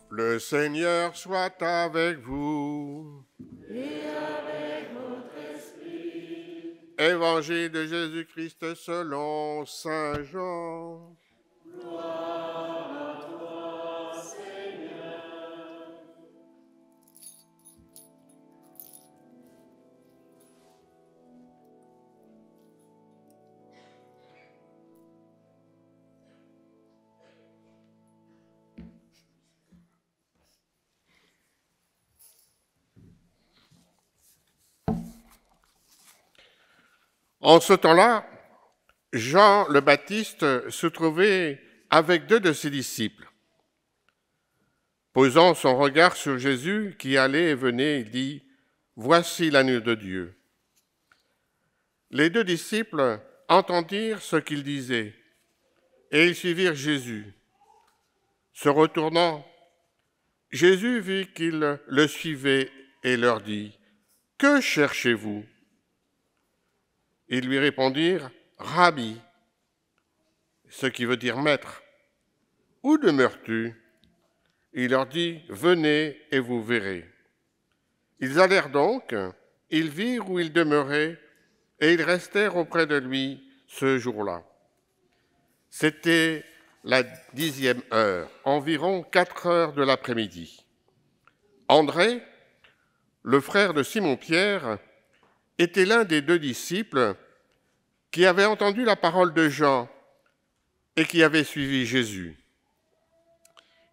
Le Seigneur soit avec vous. Et avec votre esprit. Évangile de Jésus-Christ selon saint Jean. Gloire à toi, Seigneur. En ce temps-là, Jean le Baptiste se trouvait avec 2 de ses disciples. Posant son regard sur Jésus qui allait et venait, il dit « Voici l'agneau de Dieu ». Les 2 disciples entendirent ce qu'il disait et ils suivirent Jésus. Se retournant, Jésus vit qu'ils le suivaient et leur dit « Que cherchez-vous » Ils lui répondirent « Rabbi », ce qui veut dire « maître ». « Où demeures-tu » Il leur dit « Venez et vous verrez ». Ils allèrent donc, ils virent où il demeurait et ils restèrent auprès de lui ce jour-là. C'était la 10e heure, environ 4 heures de l'après-midi. André, le frère de Simon-Pierre, était l'un des 2 disciples qui avaient entendu la parole de Jean et qui avaient suivi Jésus.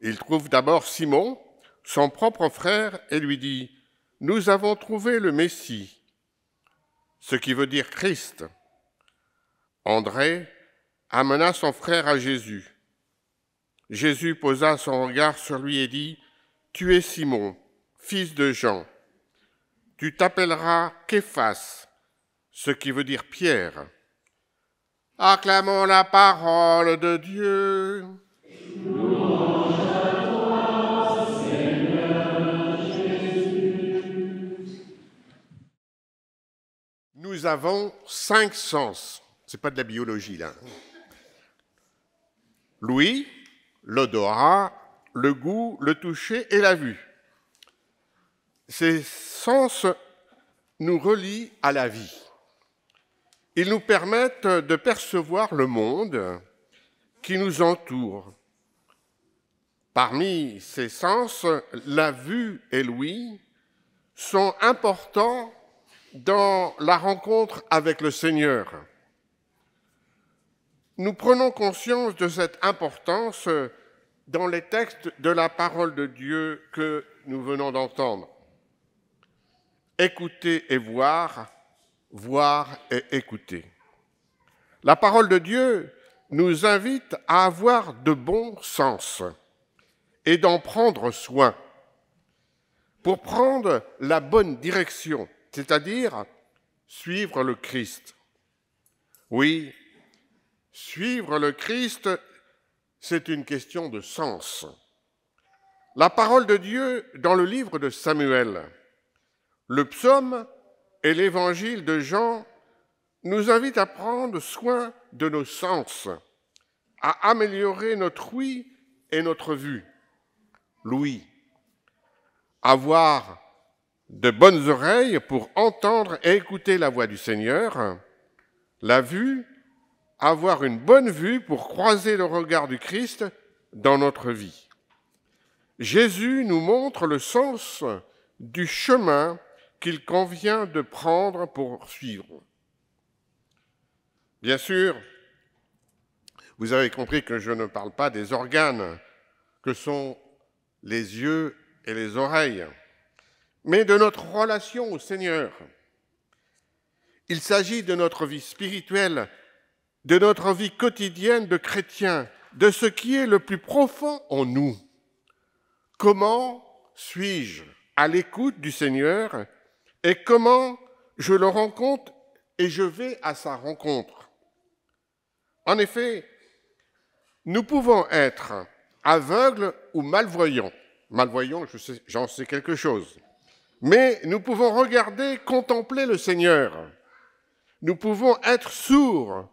Il trouve d'abord Simon, son propre frère, et lui dit « Nous avons trouvé le Messie », ce qui veut dire Christ. André amena son frère à Jésus. Jésus posa son regard sur lui et dit « Tu es Simon, fils de Jean. Tu t'appelleras Képhas, ce qui veut dire Pierre. » Acclamons la parole de Dieu. Louange à toi, Seigneur Jésus. Nous avons 5 sens. Ce n'est pas de la biologie, là. L'ouïe, l'odorat, le goût, le toucher et la vue. Ces sens nous relient à la vie. Ils nous permettent de percevoir le monde qui nous entoure. Parmi ces sens, la vue et l'ouïe sont importants dans la rencontre avec le Seigneur. Nous prenons conscience de cette importance dans les textes de la parole de Dieu que nous venons d'entendre. Écouter et voir, voir et écouter. La parole de Dieu nous invite à avoir de bons sens et d'en prendre soin pour prendre la bonne direction, c'est-à-dire suivre le Christ. Oui, suivre le Christ, c'est une question de sens. La parole de Dieu dans le livre de Samuel, le psaume et l'évangile de Jean nous invitent à prendre soin de nos sens, à améliorer notre ouïe et notre vue. L'ouïe, avoir de bonnes oreilles pour entendre et écouter la voix du Seigneur. La vue, avoir une bonne vue pour croiser le regard du Christ dans notre vie. Jésus nous montre le sens du chemin qu'il convient de prendre pour suivre. Bien sûr, vous avez compris que je ne parle pas des organes que sont les yeux et les oreilles, mais de notre relation au Seigneur. Il s'agit de notre vie spirituelle, de notre vie quotidienne de chrétien, de ce qui est le plus profond en nous. Comment suis-je à l'écoute du Seigneur et comment je le rencontre et je vais à sa rencontre? En effet, nous pouvons être aveugles ou malvoyants. Malvoyants, j'en sais quelque chose. Mais nous pouvons regarder, contempler le Seigneur. Nous pouvons être sourds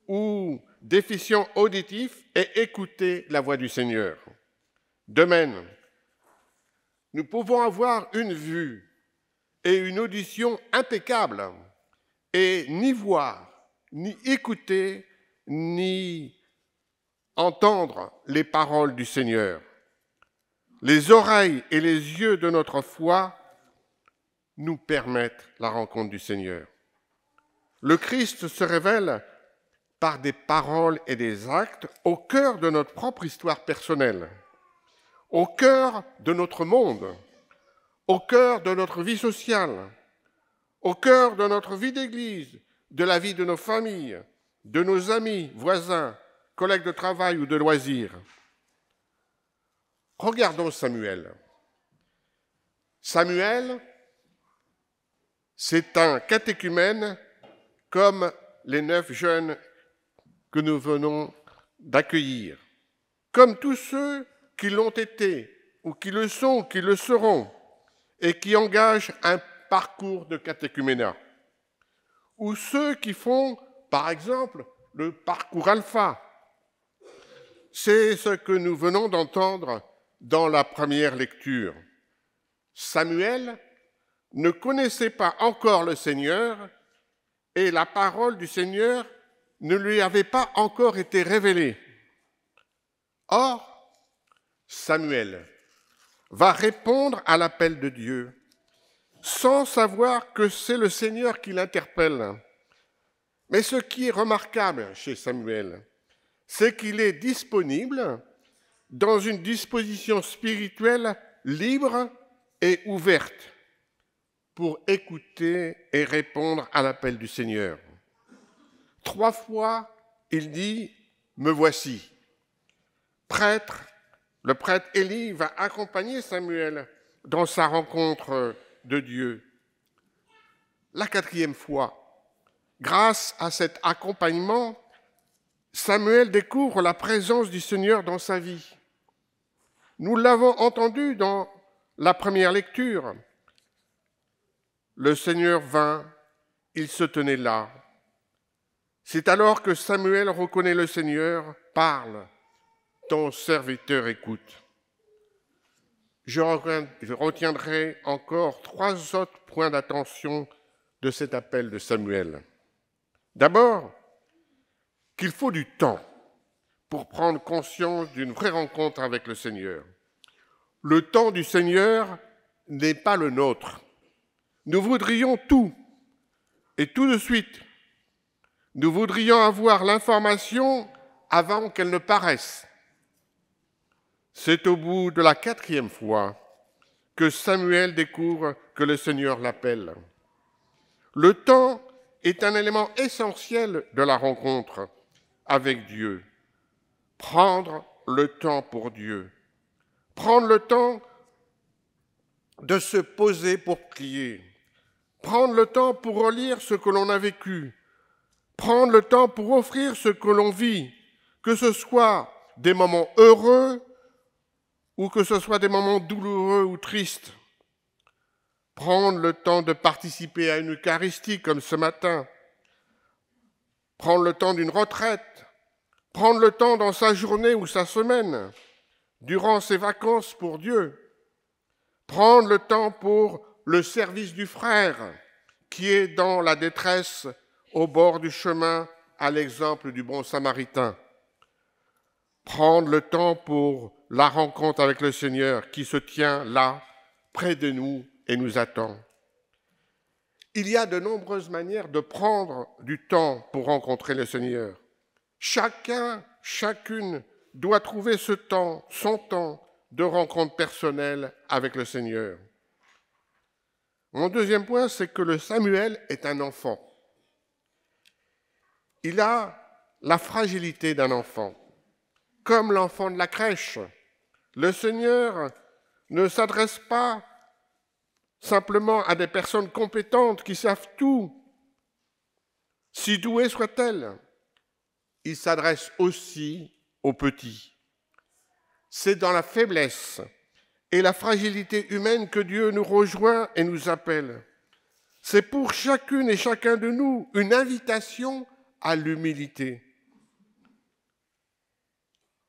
ou déficients auditifs et écouter la voix du Seigneur. De même, Nous pouvons avoir une vue et une audition impeccables et ni voir, ni écouter, ni entendre les paroles du Seigneur. Les oreilles et les yeux de notre foi nous permettent la rencontre du Seigneur. Le Christ se révèle par des paroles et des actes au cœur de notre propre histoire personnelle, au cœur de notre monde, au cœur de notre vie sociale, au cœur de notre vie d'église, de la vie de nos familles, de nos amis, voisins, collègues de travail ou de loisirs. Regardons Samuel. Samuel, c'est un catéchumène comme les 9 jeunes que nous venons d'accueillir, comme tous ceux qui l'ont été, ou qui le sont, ou qui le seront, et qui engagent un parcours de catéchuménat, ou ceux qui font, par exemple, le parcours alpha. C'est ce que nous venons d'entendre dans la première lecture. Samuel ne connaissait pas encore le Seigneur et la parole du Seigneur ne lui avait pas encore été révélée. Or, Samuel va répondre à l'appel de Dieu sans savoir que c'est le Seigneur qui l'interpelle. Mais ce qui est remarquable chez Samuel, c'est qu'il est disponible dans une disposition spirituelle libre et ouverte pour écouter et répondre à l'appel du Seigneur. 3 fois, il dit « Me voici ». Le prêtre Élie va accompagner Samuel dans sa rencontre de Dieu. La 4e fois, grâce à cet accompagnement, Samuel découvre la présence du Seigneur dans sa vie. Nous l'avons entendu dans la première lecture. Le Seigneur vint, il se tenait là. C'est alors que Samuel reconnaît le Seigneur, parle, ton serviteur écoute. Je retiendrai encore 3 autres points d'attention de cet appel de Samuel. D'abord, qu'il faut du temps pour prendre conscience d'une vraie rencontre avec le Seigneur. Le temps du Seigneur n'est pas le nôtre. Nous voudrions tout, et tout de suite. Nous voudrions avoir l'information avant qu'elle ne paraisse. C'est au bout de la 4e fois que Samuel découvre que le Seigneur l'appelle. Le temps est un élément essentiel de la rencontre avec Dieu. Prendre le temps pour Dieu. Prendre le temps de se poser pour prier. Prendre le temps pour relire ce que l'on a vécu. Prendre le temps pour offrir ce que l'on vit, que ce soit des moments heureux ou que ce soit des moments douloureux ou tristes. Prendre le temps de participer à une Eucharistie comme ce matin. Prendre le temps d'une retraite. Prendre le temps dans sa journée ou sa semaine, durant ses vacances pour Dieu. Prendre le temps pour le service du frère qui est dans la détresse au bord du chemin, à l'exemple du bon samaritain. Prendre le temps pour la rencontre avec le Seigneur qui se tient là, près de nous et nous attend. Il y a de nombreuses manières de prendre du temps pour rencontrer le Seigneur. Chacun, chacune doit trouver ce temps, son temps de rencontre personnelle avec le Seigneur. Mon 2e point, c'est que le Samuel est un enfant. Il a la fragilité d'un enfant, comme l'enfant de la crèche. Le Seigneur ne s'adresse pas simplement à des personnes compétentes qui savent tout, si douées soient-elles. Il s'adresse aussi aux petits. C'est dans la faiblesse et la fragilité humaine que Dieu nous rejoint et nous appelle. C'est pour chacune et chacun de nous une invitation à l'humilité.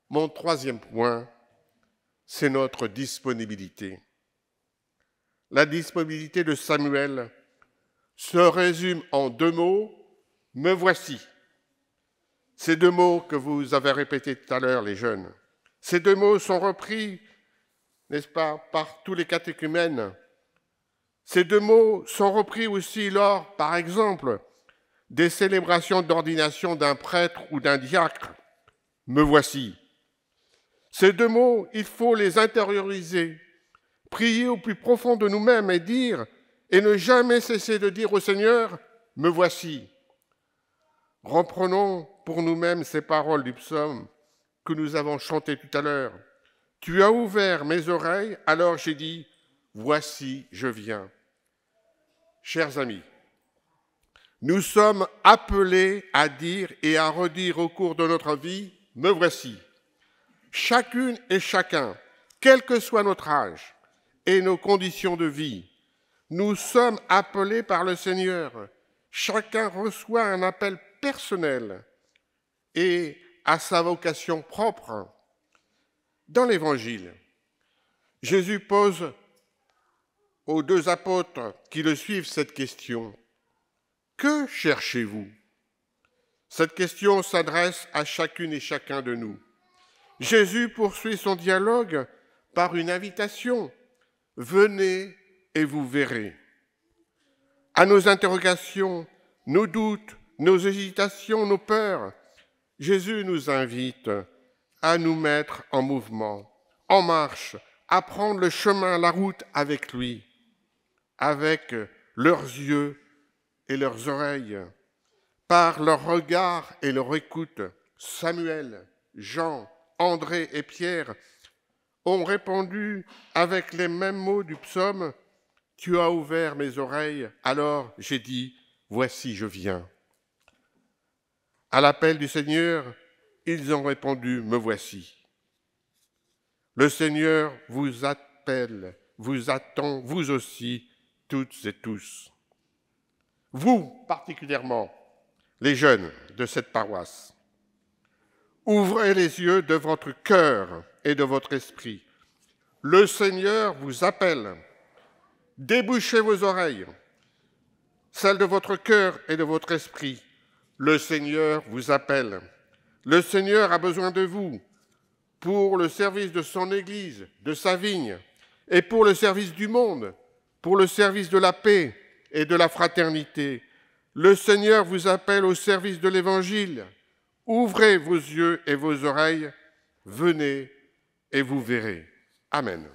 Mon 3e point, c'est notre disponibilité. la disponibilité de Samuel se résume en 2 mots, « me voici ». Ces 2 mots que vous avez répétés tout à l'heure, les jeunes, ces 2 mots sont repris, n'est-ce pas, par tous les catéchumènes. Ces 2 mots sont repris aussi lors, par exemple, des célébrations d'ordination d'un prêtre ou d'un diacre. « Me voici ». Ces 2 mots, il faut les intérioriser, prier au plus profond de nous-mêmes et ne jamais cesser de dire au Seigneur « Me voici ». Reprenons pour nous-mêmes ces paroles du psaume que nous avons chanté tout à l'heure. « Tu as ouvert mes oreilles, alors j'ai dit « Voici, je viens ». Chers amis, nous sommes appelés à dire et à redire au cours de notre vie « Me voici ». Chacune et chacun, quel que soit notre âge et nos conditions de vie, nous sommes appelés par le Seigneur. Chacun reçoit un appel personnel et à sa vocation propre. Dans l'Évangile, Jésus pose aux 2 apôtres qui le suivent cette question. « Que cherchez-vous » Cette question s'adresse à chacune et chacun de nous. Jésus poursuit son dialogue par une invitation. « Venez et vous verrez ». À nos interrogations, nos doutes, nos hésitations, nos peurs, Jésus nous invite à nous mettre en mouvement, en marche, à prendre le chemin, la route avec lui, avec leurs yeux et leurs oreilles, par leur regard et leur écoute. Samuel, Jean, André et Pierre ont répondu avec les mêmes mots du psaume « Tu as ouvert mes oreilles, alors j'ai dit « Voici, je viens ». À l'appel du Seigneur, ils ont répondu « Me voici ». Le Seigneur vous appelle, vous attend, vous aussi, toutes et tous. Vous, particulièrement, les jeunes de cette paroisse, ouvrez les yeux de votre cœur et de votre esprit. Le Seigneur vous appelle. Débouchez vos oreilles, celles de votre cœur et de votre esprit. Le Seigneur vous appelle. Le Seigneur a besoin de vous pour le service de son Église, de sa vigne, et pour le service du monde, pour le service de la paix et de la fraternité. Le Seigneur vous appelle au service de l'Évangile. Ouvrez vos yeux et vos oreilles, venez et vous verrez. Amen.